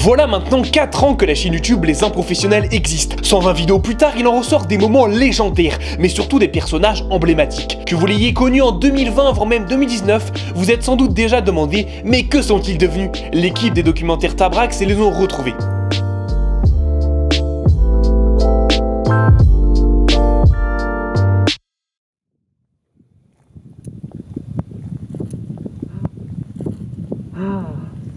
Voilà maintenant 4 ans que la chaîne YouTube Les Improfessionnels existe. 120 vidéos plus tard, il en ressort des moments légendaires, mais surtout des personnages emblématiques. Que vous l'ayez connu en 2020, voire même 2019, vous êtes sans doute déjà demandé, mais que sont-ils devenus? L'équipe des documentaires Tabrax les ont retrouvés. Ah,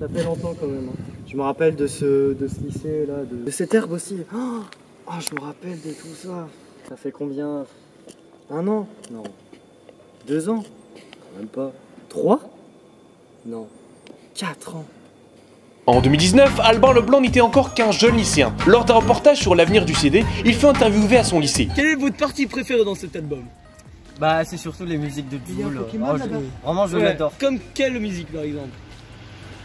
ça fait longtemps quand même. Je me rappelle de ce lycée là, de cette herbe aussi. Oh, je me rappelle de tout ça. Ça fait combien? 1 an? Non. 2 ans? Même pas. 3? Non. 4 ans. En 2019, Albin Leblanc n'était encore qu'un jeune lycéen. Lors d'un reportage sur l'avenir du CD, il fut interviewé à son lycée. Quelle est votre partie préférée dans cet album? Bah c'est surtout les musiques de Jul. Vraiment je Ouais, l'adore. Comme quelle musique par exemple?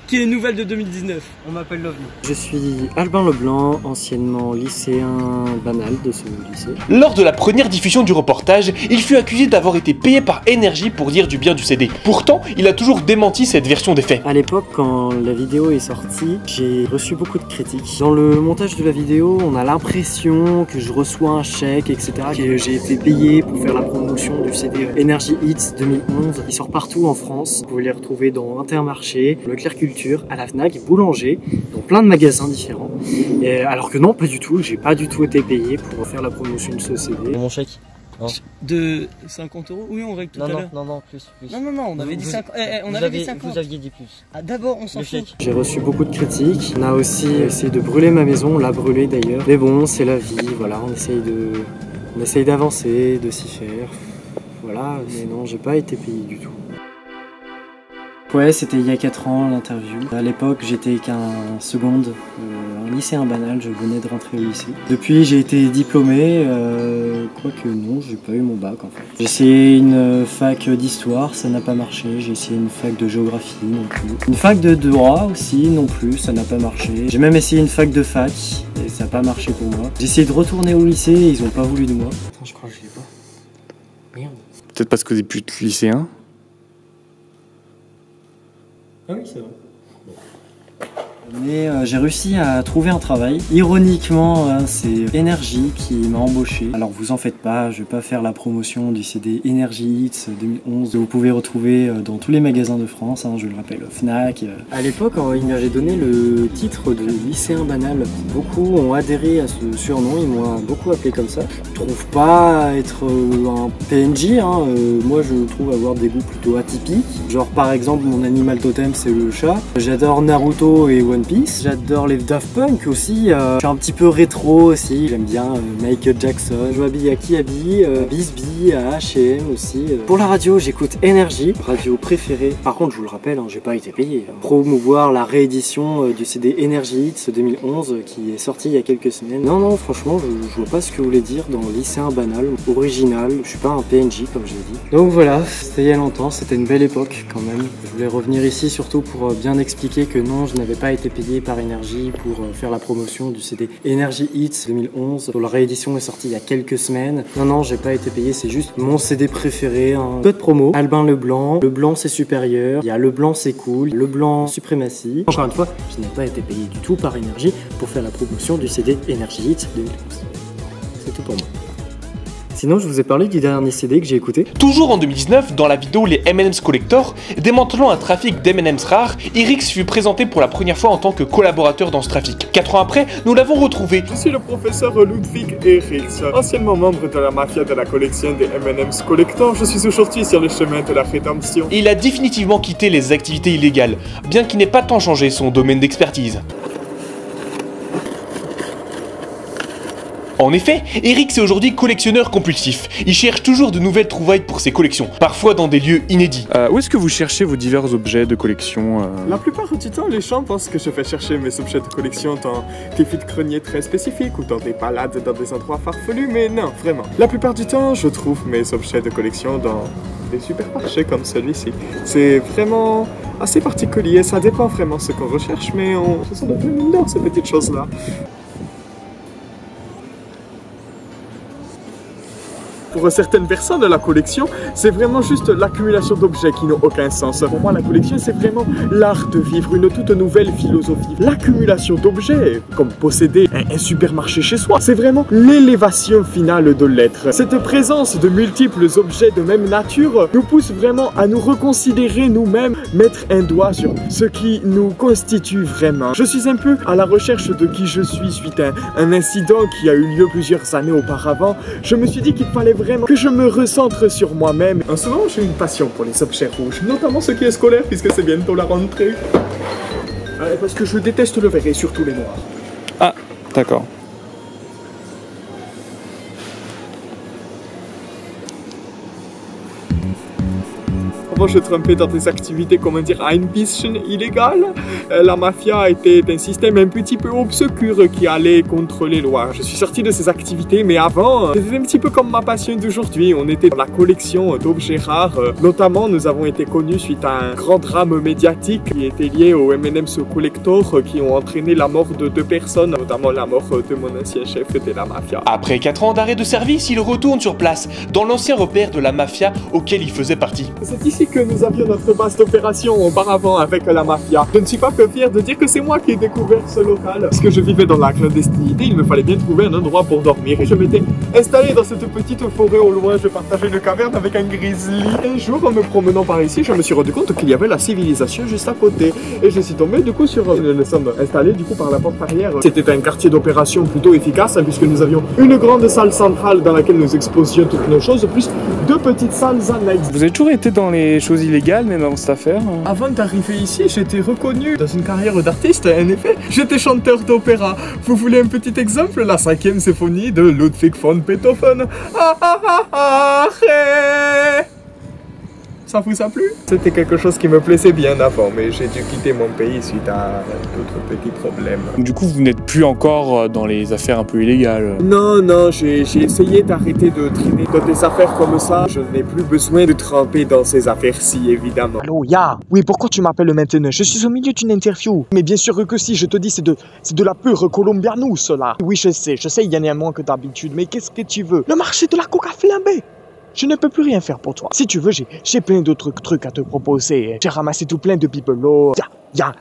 Qui est nouvelle de 2019? On m'appelle l'OVNI. Je suis Albin Leblanc, anciennement lycéen banal de ce lycée. Lors de la première diffusion du reportage, il fut accusé d'avoir été payé par Énergie pour dire du bien du CD. Pourtant, il a toujours démenti cette version des faits. À l'époque, quand la vidéo est sortie, j'ai reçu beaucoup de critiques. Dans le montage de la vidéo, on a l'impression que je reçois un chèque, etc. Que j'ai été payé pour faire la promotion du CD Energy Hits 2011. Il sort partout en France. Vous pouvez les retrouver dans Intermarché, Leclerc Culture, à la Fnac, Boulanger, dans plein de magasins différents. Et alors que non, pas du tout. J'ai pas du tout été payé pour faire la promotion de ce CD. Mon chèque. Non. De 50 €? Oui, on règle tout à l'heure. Non, plus. Non, on avait dit 50. On avait dit 50. Vous aviez dit plus. Ah, d'abord, on s'en fout. J'ai reçu beaucoup de critiques. On a aussi essayé de brûler ma maison, on l'a brûlée d'ailleurs. Mais bon, c'est la vie, voilà, on essaye d'avancer, de s'y faire. Voilà, mais non, j'ai pas été payé du tout. Ouais, c'était il y a 4 ans l'interview. À l'époque, j'étais qu'un seconde, un lycéen banal, je venais de rentrer au lycée. Depuis, j'ai été diplômé, quoique non, j'ai pas eu mon bac en fait. J'ai essayé une fac d'histoire, ça n'a pas marché. J'ai essayé une fac de géographie, non plus. Une fac de droit aussi, non plus, ça n'a pas marché. J'ai même essayé une fac de fac, et ça n'a pas marché pour moi. J'ai essayé de retourner au lycée, et ils ont pas voulu de moi. Attends, je crois que je l'ai pas. Merde. Peut-être parce que vous êtes plus lycéen. Ah oui, c'est vrai. Mais j'ai réussi à trouver un travail. Ironiquement, c'est Énergie qui m'a embauché. Alors vous en faites pas, je vais pas faire la promotion du CD Energy Hits 2011. Vous pouvez retrouver dans tous les magasins de France, je le rappelle, Fnac. À l'époque, il m'avait donné le titre de lycéen banal. Beaucoup ont adhéré à ce surnom, ils m'ont beaucoup appelé comme ça. Je trouve pas être un PNJ, moi je trouve avoir des goûts plutôt atypiques. Genre par exemple, mon animal totem c'est le chat. J'adore Naruto et One Piece. J'adore les Daft Punk aussi. Je suis un petit peu rétro aussi. J'aime bien Michael Jackson. Je m'habille à Kiabi, Bisbee, à H&M aussi. Pour la radio, j'écoute Énergie, radio préférée. Par contre, je vous le rappelle, j'ai pas été payé. Promouvoir la réédition du CD Energy Hits 2011 qui est sorti il y a quelques semaines. Non, franchement, je vois pas ce que vous voulez dire dans lycéen banal, original. Je suis pas un PNJ comme je l'ai dit. Donc voilà, c'était il y a longtemps. C'était une belle époque quand même. Je voulais revenir ici surtout pour bien expliquer que non, je n'avais pas été payé par Énergie pour faire la promotion du CD Energy Hits 2011 dont la réédition est sortie il y a quelques semaines. Non, j'ai pas été payé, c'est juste mon CD préféré, un code promo, Albin Leblanc. Le blanc c'est supérieur, il y a le blanc c'est cool, le blanc suprématie. Encore une fois, je n'ai pas été payé du tout par Énergie pour faire la promotion du CD Energy Hits 2011. C'est tout pour moi. Sinon, je vous ai parlé du dernier CD que j'ai écouté. Toujours en 2019, dans la vidéo Les M&M's Collector, démantelant un trafic d'M&M's rares, Irix fut présenté pour la première fois en tant que collaborateur dans ce trafic. 4 ans après, nous l'avons retrouvé. Je suis le professeur Ludwig Irix, anciennement membre de la mafia de la collection des M&M's Collector. Je suis aujourd'hui sur le chemin de la rédemption. Il a définitivement quitté les activités illégales, bien qu'il n'ait pas tant changé son domaine d'expertise. En effet, Eric est aujourd'hui collectionneur compulsif. Il cherche toujours de nouvelles trouvailles pour ses collections, parfois dans des lieux inédits. Où est-ce que vous cherchez vos divers objets de collection La plupart du temps, les gens pensent que je vais chercher mes objets de collection dans des vides-greniers très spécifiques ou dans des balades dans des endroits farfelus, mais non, vraiment. La plupart du temps, je trouve mes objets de collection dans des supermarchés comme celui-ci. C'est vraiment assez particulier, ça dépend vraiment de ce qu'on recherche, mais on se sent de mine d'or, ces petites choses-là. Pour certaines personnes, la collection, c'est vraiment juste l'accumulation d'objets qui n'ont aucun sens. Pour moi, la collection, c'est vraiment l'art de vivre, une toute nouvelle philosophie. L'accumulation d'objets, comme posséder un supermarché chez soi, c'est vraiment l'élévation finale de l'être. Cette présence de multiples objets de même nature nous pousse vraiment à nous reconsidérer nous-mêmes, mettre un doigt sur ce qui nous constitue vraiment. Je suis un peu à la recherche de qui je suis suite à un incident qui a eu lieu plusieurs années auparavant. Je me suis dit qu'il fallait vraiment que je me recentre sur moi-même. En ce moment, j'ai une passion pour les objets rouges, notamment ce qui est scolaire, puisque c'est bientôt la rentrée. Parce que je déteste le vert et surtout les noirs. Ah, d'accord. Avant, je trempais dans des activités, comment dire, ein bisschen illégales. La mafia était un système un petit peu obscur qui allait contre les lois. Je suis sorti de ces activités, mais avant, c'était un petit peu comme ma passion d'aujourd'hui. On était dans la collection d'objets rares. Notamment, nous avons été connus suite à un grand drame médiatique qui était lié au M&M's Collector qui ont entraîné la mort de 2 personnes, notamment la mort de mon ancien chef de la mafia. Après 4 ans d'arrêt de service, il retourne sur place, dans l'ancien repère de la mafia auquel il faisait partie. C'est ici que nous avions notre base d'opération auparavant avec la mafia. Je ne suis pas peu fier de dire que c'est moi qui ai découvert ce local. Parce que je vivais dans la clandestinité, il me fallait bien trouver un endroit pour dormir. Et je m'étais installé dans cette petite forêt au loin. Je partageais une caverne avec un grizzly. Un jour, en me promenant par ici, je me suis rendu compte qu'il y avait la civilisation juste à côté. Et je suis tombé du coup sur... Nous nous sommes installés du coup par la porte arrière. C'était un quartier d'opération plutôt efficace hein, puisque nous avions une grande salle centrale dans laquelle nous exposions toutes nos choses, plus 2 petites salles annexes. Vous avez toujours été dans les choses illégales, même avant cette affaire? Avant d'arriver ici, j'étais reconnu dans une carrière d'artiste. En effet, j'étais chanteur d'opéra. Vous voulez un petit exemple? La 5e symphonie de Ludwig von Beethoven. Ça vous a plu? C'était quelque chose qui me plaisait bien avant, mais j'ai dû quitter mon pays suite à d'autres petits problèmes. Du coup, vous n'êtes plus encore dans les affaires un peu illégales? Non, j'ai essayé d'arrêter de traîner dans des affaires comme ça. Je n'ai plus besoin de tremper dans ces affaires-ci, évidemment. Allô, Ya? Oui, pourquoi tu m'appelles maintenant? Je suis au milieu d'une interview. Mais bien sûr que si, je te dis, c'est de la pure colombianous, là. Oui, je sais, il y en a moins que d'habitude, mais qu'est-ce que tu veux? Le marché de la coca flambée! Je ne peux plus rien faire pour toi. Si tu veux, j'ai plein d'autres trucs à te proposer. J'ai ramassé tout plein de bibelots. Ya.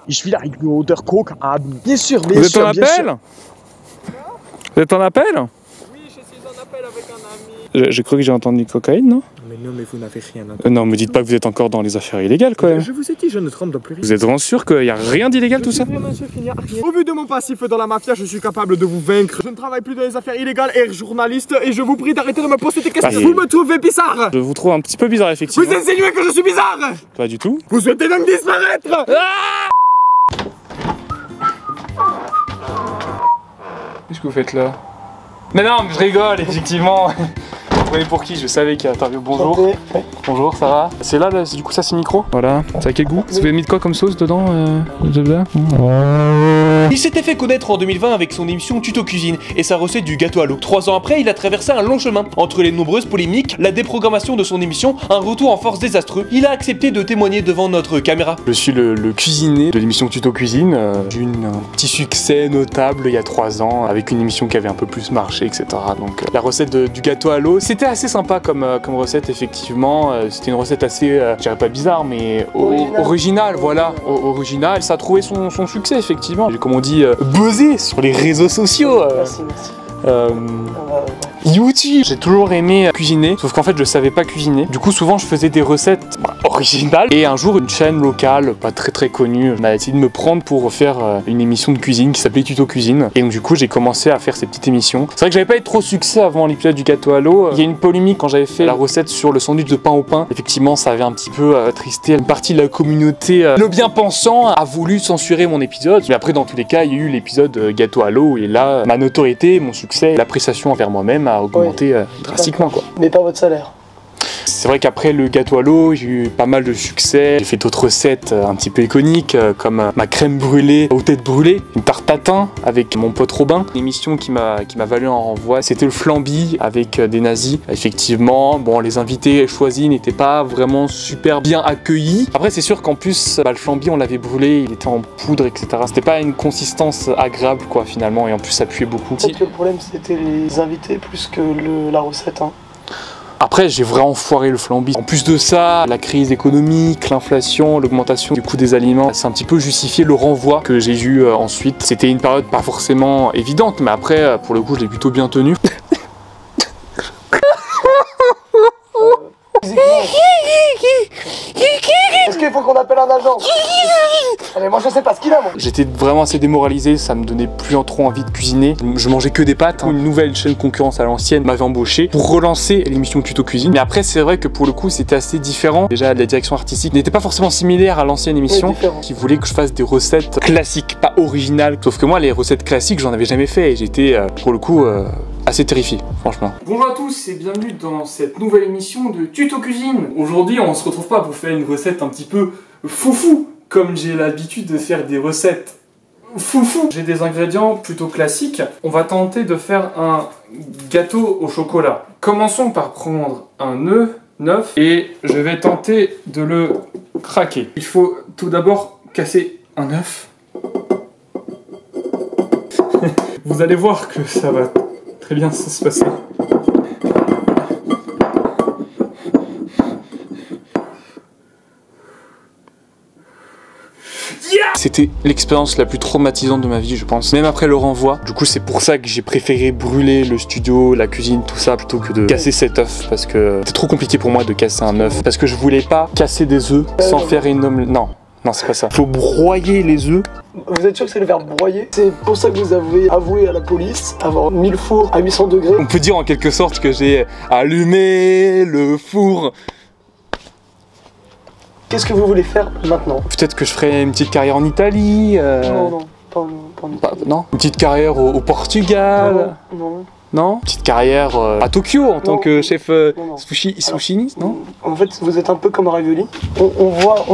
Je suis là avec une odeur coke. Ah, bien sûr, bien sûr. Vous êtes en appel? Vous êtes en appel? Oui, je suis en appel avec un ami. Je crois que j'ai entendu cocaïne, non? Mais non, mais vous n'avez rien entendu. Non, me dites pas que vous êtes encore dans les affaires illégales, quand même. Je vous ai dit, je ne trempe dans plus rien. Vous êtes vraiment sûr qu'il n'y a rien d'illégal, tout ça? Au vu de mon passif dans la mafia, je suis capable de vous vaincre. Je ne travaille plus dans les affaires illégales et journaliste et je vous prie d'arrêter de me poser des questions. Vous me trouvez bizarre. Je vous trouve un petit peu bizarre, effectivement. Vous insinuez que je suis bizarre? Pas du tout. Vous souhaitez donc disparaître? Qu'est-ce que vous faites là? Mais non, je rigole, effectivement. Vous voyez pour qui? Je savais qu'il y a interview. Bonjour. Bonjour, ça va? C'est là, du coup, ça c'est micro. Voilà. Ça a quel goût? Vous avez mis de quoi comme sauce dedans? Il s'était fait connaître en 2020 avec son émission Tuto Cuisine et sa recette du gâteau à l'eau. 3 ans après, il a traversé un long chemin. Entre les nombreuses polémiques, la déprogrammation de son émission, un retour en force désastreux, il a accepté de témoigner devant notre caméra. Je suis le cuisinier de l'émission Tuto Cuisine. J'ai eu un petit succès notable il y a 3 ans avec une émission qui avait un peu plus marché, etc. Donc la recette du gâteau à l'eau, c'était assez sympa comme recette, effectivement. C'était une recette assez, je dirais pas bizarre, mais originale, voilà. Originale, ça a trouvé son succès, effectivement. Comme on dit, buzzer sur les réseaux sociaux. Merci. YouTube. J'ai toujours aimé cuisiner, sauf qu'en fait je savais pas cuisiner. Du coup souvent je faisais des recettes originales. Et un jour une chaîne locale, pas très connue, m'a essayé de me prendre pour faire une émission de cuisine qui s'appelait Tuto Cuisine. Et donc du coup j'ai commencé à faire ces petites émissions. C'est vrai que j'avais pas eu trop de succès avant l'épisode du gâteau à l'eau. Il y a une polémique quand j'avais fait la recette sur le sandwich de pain au pain. Effectivement ça avait un petit peu attristé une partie de la communauté. Le bien pensant a voulu censurer mon épisode. Mais après dans tous les cas il y a eu l'épisode gâteau à l'eau. Et là ma notoriété, mon succès, l'appréciation envers moi-même a augmenté drastiquement quoi. Mais pas votre salaire. C'est vrai qu'après le gâteau à l'eau, j'ai eu pas mal de succès. J'ai fait d'autres recettes un petit peu iconiques comme ma crème brûlée aux têtes brûlées, une tarte tatin avec mon pote Robin. Une émission qui m'a valu un renvoi, c'était le Flamby avec des nazis. Effectivement, bon, les invités choisis n'étaient pas vraiment super bien accueillis. Après, c'est sûr qu'en plus, le Flamby, on l'avait brûlé, il était en poudre, etc. C'était pas une consistance agréable, quoi, finalement, et en plus, ça puait beaucoup. Peut-être que le problème, c'était les invités plus que la recette, hein. Après, j'ai vraiment foiré le Flamby. En plus de ça, la crise économique, l'inflation, l'augmentation du coût des aliments, c'est un petit peu justifié le renvoi que j'ai eu ensuite. C'était une période pas forcément évidente, mais après, pour le coup, je l'ai plutôt bien tenu. Est-ce qu'il faut qu'on appelle un agent? Mais moi je sais pas ce qu'il a, moi. J'étais vraiment assez démoralisé, ça me donnait plus en trop envie de cuisiner. Je mangeais que des pâtes. Une nouvelle chaîne concurrence à l'ancienne m'avait embauché pour relancer l'émission Tuto Cuisine. Mais après, c'est vrai que pour le coup, c'était assez différent. Déjà, la direction artistique n'était pas forcément similaire à l'ancienne émission, qui voulait que je fasse des recettes classiques, pas originales. Sauf que moi, les recettes classiques, j'en avais jamais fait et j'étais, pour le coup, assez terrifié, franchement. Bonjour à tous et bienvenue dans cette nouvelle émission de Tuto Cuisine. Aujourd'hui, on se retrouve pas pour faire une recette un petit peu foufou, comme j'ai l'habitude de faire des recettes foufou. J'ai des ingrédients plutôt classiques. On va tenter de faire un gâteau au chocolat. Commençons par prendre un œuf neuf et je vais tenter de le craquer. Il faut tout d'abord casser un œuf. Vous allez voir que ça va très bien se passer. C'était l'expérience la plus traumatisante de ma vie, je pense. Même après le renvoi. Du coup, c'est pour ça que j'ai préféré brûler le studio, la cuisine, tout ça, plutôt que de casser cet œuf. Parce que c'était trop compliqué pour moi de casser un œuf. Parce que je voulais pas casser des œufs sans faire une omelette. Non, non, c'est pas ça. Faut broyer les œufs. Vous êtes sûr que c'est le verbe broyer? C'est pour ça que vous avez avoué à la police avoir mis le four à 800 degrés. On peut dire en quelque sorte que j'ai allumé le four. Qu'est-ce que vous voulez faire maintenant? Peut-être que je ferai une petite carrière en Italie. Non, pas en Italie. Non. Une petite carrière au Portugal. Non. Non. Petite carrière à Tokyo en tant que chef sushi, non? En fait, vous êtes un peu comme un ravioli. On voit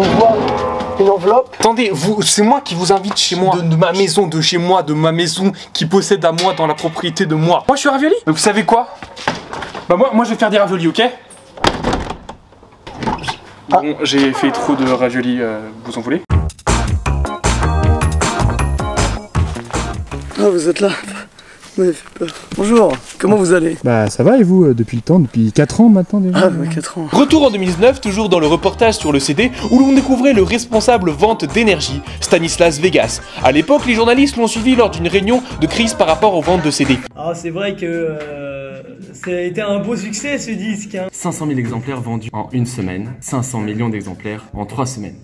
une enveloppe. Attendez, c'est moi qui vous invite chez moi, de ma maison, de chez moi, de ma maison qui possède à moi dans la propriété de moi. Moi, je suis ravioli. Donc, vous savez quoi? Bah moi, je vais faire des raviolis, ok? Bon, j'ai fait trop de raviolis, vous en voulez? Ah, vous êtes là. Vous m'avez fait peur. Bonjour, comment vous allez? Bah ça va et vous, depuis le temps, depuis 4 ans maintenant déjà? Ah, 4 ans. Retour en 2019, toujours dans le reportage sur le CD, où l'on découvrait le responsable vente d'énergie, Stanislas Vegas. À l'époque, les journalistes l'ont suivi lors d'une réunion de crise par rapport aux ventes de CD. Ah, c'est vrai que ça a été un beau succès ce disque, hein. 500 000 exemplaires vendus en une semaine, 500 millions d'exemplaires en 3 semaines.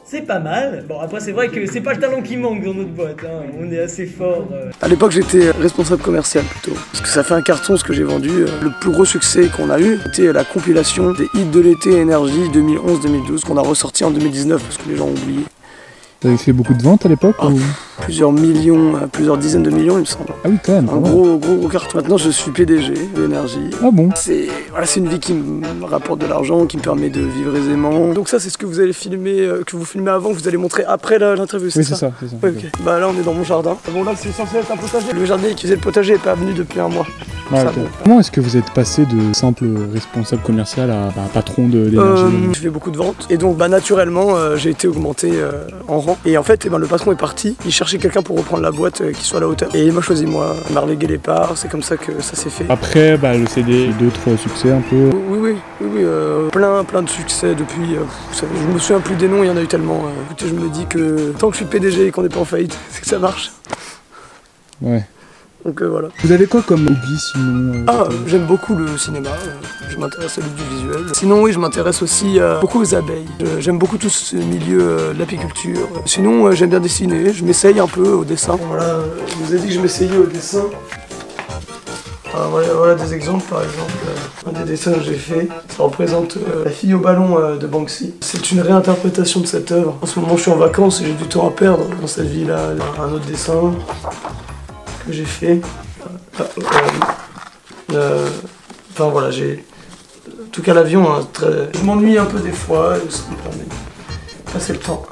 C'est pas mal. Bon, après, c'est vrai que c'est pas le talent qui manque dans notre boîte, hein. On est assez fort. À l'époque, j'étais responsable commercial plutôt. Parce que ça fait un carton ce que j'ai vendu. Le plus gros succès qu'on a eu, c'était la compilation des hits de l'été énergie 2011-2012 qu'on a ressorti en 2019 parce que les gens ont oublié. Vous avez fait beaucoup de ventes à l'époque ou... Plusieurs millions, plusieurs dizaines de millions il me semble. Ah oui quand même. Un gros carton. Maintenant je suis PDG d'énergie. Ah bon? C'est une vie qui me rapporte de l'argent, qui me permet de vivre aisément. Donc ça c'est ce que vous allez filmer, que vous filmez avant, que vous allez montrer après l'interview, c'est ça? Oui c'est ça. Ouais, ok. Bah là on est dans mon jardin. Bon là c'est censé être un potager. Le jardinier qui faisait le potager n'est pas venu depuis un mois. Ah, okay. Comment est-ce que vous êtes passé de simple responsable commercial à patron d'énergie? Je fais beaucoup de ventes et donc naturellement j'ai été augmenté en rang. Et en fait le patron est parti, il cherchait quelqu'un pour reprendre la boîte qui soit à la hauteur. Et il m'a choisi moi, il m'a relégué les parts, c'est comme ça que ça s'est fait. Après le CD, d'autres succès un peu? Oui, plein de succès depuis, je me souviens plus des noms, il y en a eu tellement. Écoutez, je me dis que tant que je suis PDG et qu'on n'est pas en faillite, c'est que ça marche. Ouais. Donc voilà. Vous avez quoi comme hobby sinon? J'aime beaucoup le cinéma, je m'intéresse à l'audiovisuel. Sinon oui, je m'intéresse aussi beaucoup aux abeilles. J'aime beaucoup tout ce milieu de l'apiculture. Sinon j'aime bien dessiner, je m'essaye un peu au dessin. Voilà, je vous ai dit que je m'essayais au dessin. Voilà des exemples, par exemple, un des dessins que j'ai fait, ça représente la fille au ballon de Banksy. C'est une réinterprétation de cette œuvre. En ce moment je suis en vacances et j'ai du temps à perdre dans cette vie-là. Un autre dessin que j'ai fait. Enfin voilà, j'ai En tout cas l'avion, hein, je m'ennuie un peu des fois, ça me permet de passer le temps.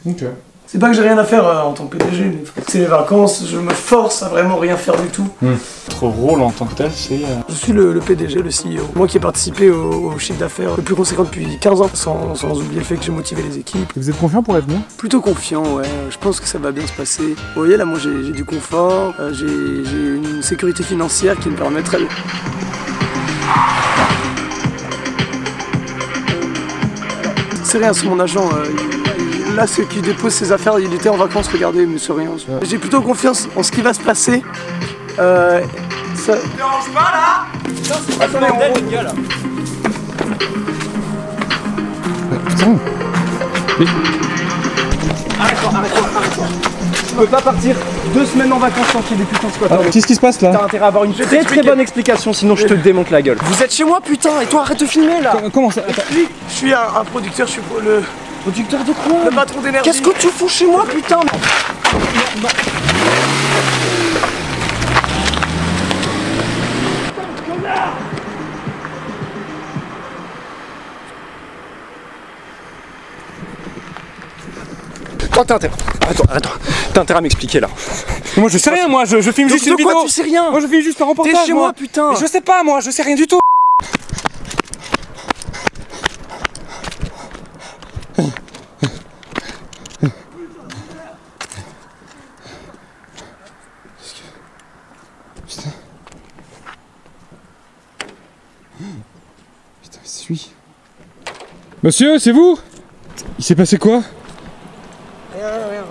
Ok. C'est pas que j'ai rien à faire en tant que PDG, mais c'est les vacances, je me force à vraiment rien faire du tout. Votre rôle en tant que tel, c'est... Je suis le PDG, le CEO. Moi qui ai participé au chiffre d'affaires le plus conséquent depuis 15 ans, sans oublier le fait que j'ai motivé les équipes. Vous êtes confiant pour l'avenir? Plutôt confiant, ouais. Je pense que ça va bien se passer. Vous voyez, là, moi j'ai du confort, j'ai une sécurité financière qui me permettrait de... C'est rien, c'est mon agent. Là, ceux qui déposent ses affaires, il était en vacances, regardez, mais c'est rien. J'ai plutôt confiance en ce qui va se passer. Ça... te dérange pas là? Non, c'est pas bordel, le gars là. Putain. Mais... Arrête-toi. Tu peux pas partir 2 semaines en vacances sans qu'il y ait des putains de squatteurs. Qu'est-ce qui se passe là? T'as intérêt à avoir une très bonne explication, sinon je te démonte la gueule. Vous êtes chez moi, putain, et toi arrête de filmer là. Comment ça? Je suis un producteur, je suis le... Producteur de quoi? Le patron d'énergie. Qu'est-ce que tu fous chez moi, putain? Non. Oh, t'as intérêt. Attends. T'as intérêt à m'expliquer là. Moi je sais rien, moi je filme juste une vidéo. De quoi tu sais rien? Moi je filme juste un reportage. T'es chez moi, putain. Mais je sais pas, moi je sais rien du tout. Putain, c'est lui. Monsieur, c'est vous? Il s'est passé quoi? Rien.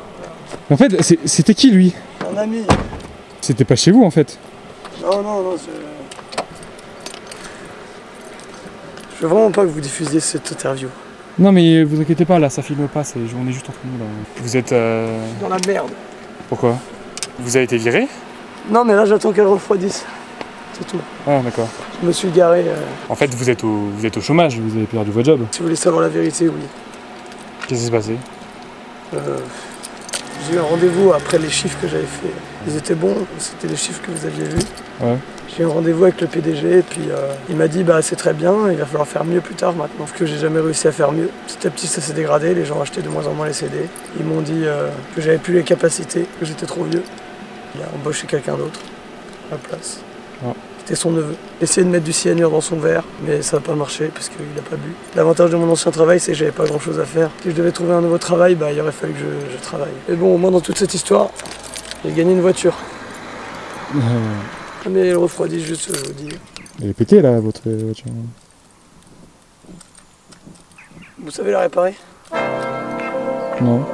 En fait, c'était qui lui? Un ami. C'était pas chez vous en fait. Non, je veux vraiment pas que vous diffusiez cette interview. Non mais vous inquiétez pas, là ça filme pas, on est juste entre nous là. Vous êtes... Dans la merde. Pourquoi? Vous avez été viré? Non mais là j'attends qu'elle refroidisse. C'est tout. Ah d'accord. Je me suis garé. En fait vous êtes au chômage, vous avez perdu votre job. Si vous voulez savoir la vérité, oui. Qu'est-ce qui s'est passé? J'ai eu un rendez-vous après les chiffres que j'avais fait. Ils étaient bons, c'était les chiffres que vous aviez vus. Ouais. J'ai eu un rendez-vous avec le PDG et puis il m'a dit bah c'est très bien, il va falloir faire mieux plus tard maintenant. Parce que j'ai jamais réussi à faire mieux. Petit à petit ça s'est dégradé, les gens achetaient de moins en moins les CD. Ils m'ont dit que j'avais plus les capacités, que j'étais trop vieux. Il a embauché quelqu'un d'autre à la place. Ah. C'était son neveu. Essayé de mettre du cyanure dans son verre, mais ça n'a pas marché parce qu'il n'a pas bu. L'avantage de mon ancien travail, c'est que j'avais pas grand chose à faire. Si je devais trouver un nouveau travail, bah, il aurait fallu que je travaille. Mais bon, au moins dans toute cette histoire, j'ai gagné une voiture. Mais elle refroidit juste, je vous dis. Elle est pétée là, votre voiture. Vous savez la réparer? Non.